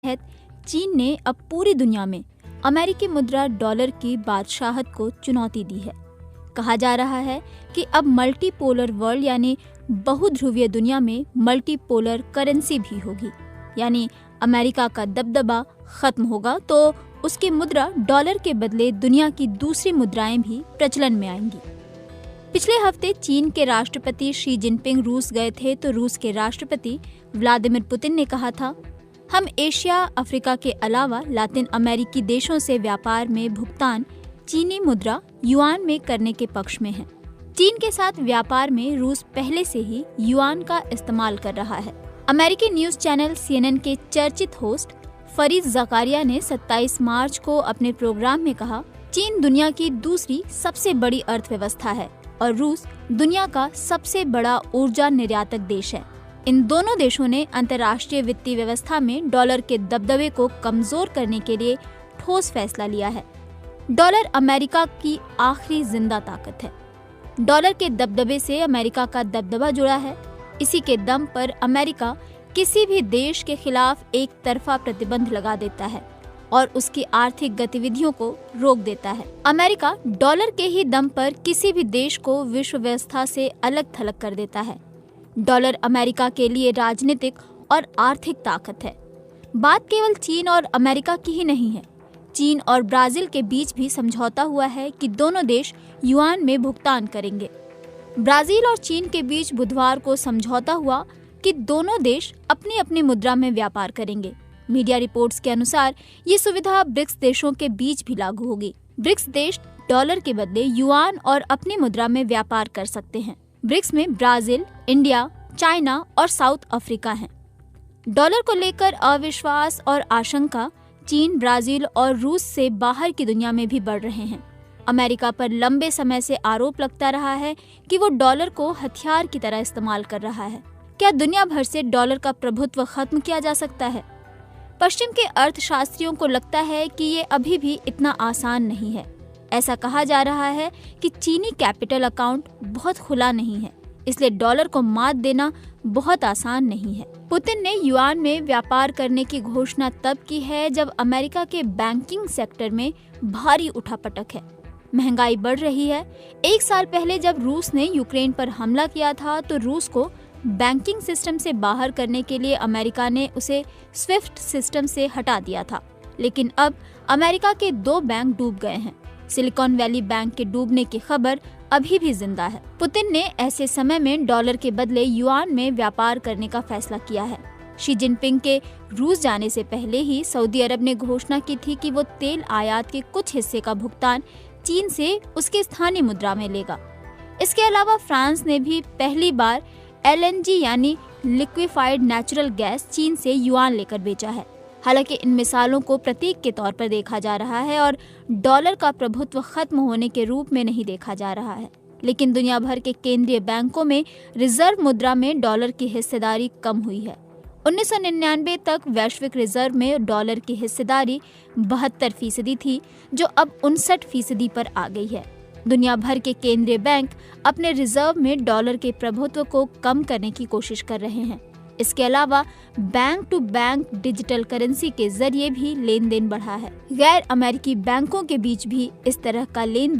तहत चीन ने अब पूरी दुनिया में अमेरिकी मुद्रा डॉलर की बादशाहत को चुनौती दी है। कहा जा रहा है कि अब मल्टीपोलर वर्ल्ड यानी बहुध्रुवीय दुनिया में मल्टीपोलर करेंसी भी होगी, यानी अमेरिका का दबदबा खत्म होगा तो उसकी मुद्रा डॉलर के बदले दुनिया की दूसरी मुद्राएं भी प्रचलन में आएंगी। पिछले हफ्ते चीन के राष्ट्रपति शी जिनपिंग रूस गए थे तो रूस के राष्ट्रपति व्लादिमीर पुतिन ने कहा था, हम एशिया, अफ्रीका के अलावा लातिन अमेरिकी देशों से व्यापार में भुगतान चीनी मुद्रा युआन में करने के पक्ष में हैं। चीन के साथ व्यापार में रूस पहले से ही युआन का इस्तेमाल कर रहा है। अमेरिकी न्यूज चैनल CNN के चर्चित होस्ट फरीद ज़कारिया ने 27 मार्च को अपने प्रोग्राम में कहा, चीन दुनिया की दूसरी सबसे बड़ी अर्थव्यवस्था है और रूस दुनिया का सबसे बड़ा ऊर्जा निर्यातक देश है। इन दोनों देशों ने अंतर्राष्ट्रीय वित्तीय व्यवस्था में डॉलर के दबदबे को कमजोर करने के लिए ठोस फैसला लिया है। डॉलर अमेरिका की आखिरी जिंदा ताकत है। डॉलर के दबदबे से अमेरिका का दबदबा जुड़ा है। इसी के दम पर अमेरिका किसी भी देश के खिलाफ एक तरफा प्रतिबंध लगा देता है और उसकी आर्थिक गतिविधियों को रोक देता है। अमेरिका डॉलर के ही दम पर किसी भी देश को विश्व व्यवस्था से अलग थलग कर देता है। डॉलर अमेरिका के लिए राजनीतिक और आर्थिक ताकत है। बात केवल चीन और अमेरिका की ही नहीं है। चीन और ब्राजील के बीच भी समझौता हुआ है कि दोनों देश युआन में भुगतान करेंगे। ब्राजील और चीन के बीच बुधवार को समझौता हुआ कि दोनों देश अपनी अपनी मुद्रा में व्यापार करेंगे। मीडिया रिपोर्ट्स के अनुसार ये सुविधा ब्रिक्स देशों के बीच भी लागू होगी। ब्रिक्स देश डॉलर के बदले युआन और अपनी मुद्रा में व्यापार कर सकते हैं। ब्रिक्स में ब्राजील, इंडिया, चाइना और साउथ अफ्रीका हैं। डॉलर को लेकर अविश्वास और आशंका चीन, ब्राजील और रूस से बाहर की दुनिया में भी बढ़ रहे हैं। अमेरिका पर लंबे समय से आरोप लगता रहा है कि वो डॉलर को हथियार की तरह इस्तेमाल कर रहा है। क्या दुनिया भर से डॉलर का प्रभुत्व खत्म किया जा सकता है? पश्चिम के अर्थशास्त्रियों को लगता है कि ये अभी भी इतना आसान नहीं है। ऐसा कहा जा रहा है कि चीनी कैपिटल अकाउंट बहुत खुला नहीं है, इसलिए डॉलर को मात देना बहुत आसान नहीं है। पुतिन ने युआन में व्यापार करने की घोषणा तब की है जब अमेरिका के बैंकिंग सेक्टर में भारी उठापटक है। महंगाई बढ़ रही है। एक साल पहले जब रूस ने यूक्रेन पर हमला किया था तो रूस को बैंकिंग सिस्टम से बाहर करने के लिए अमेरिका ने उसे स्विफ्ट सिस्टम से हटा दिया था। लेकिन अब अमेरिका के 2 बैंक डूब गए हैं। सिलिकॉन वैली बैंक के डूबने की खबर अभी भी जिंदा है। पुतिन ने ऐसे समय में डॉलर के बदले युआन में व्यापार करने का फैसला किया है। शी जिनपिंग के रूस जाने से पहले ही सऊदी अरब ने घोषणा की थी कि वो तेल आयात के कुछ हिस्से का भुगतान चीन से उसके स्थानीय मुद्रा में लेगा। इसके अलावा फ्रांस ने भी पहली बार LNG यानी लिक्विफाइड नेचुरल गैस चीन से युआन लेकर बेचा है। हालांकि इन मिसालों को प्रतीक के तौर पर देखा जा रहा है और डॉलर का प्रभुत्व खत्म होने के रूप में नहीं देखा जा रहा है। लेकिन दुनिया भर के केंद्रीय बैंकों में रिजर्व मुद्रा में डॉलर की हिस्सेदारी कम हुई है। 1999 तक वैश्विक रिजर्व में डॉलर की हिस्सेदारी 72% थी, जो अब 59% पर आ गई है। दुनिया भर के केंद्रीय बैंक अपने रिजर्व में डॉलर के प्रभुत्व को कम करने की कोशिश कर रहे हैं। इसके अलावा bank to bank digital currency के जरिए भी लेन देन बढ़ा है। गैर अमेरिकी बैंकों के बीच भी इस तरह का लेन देन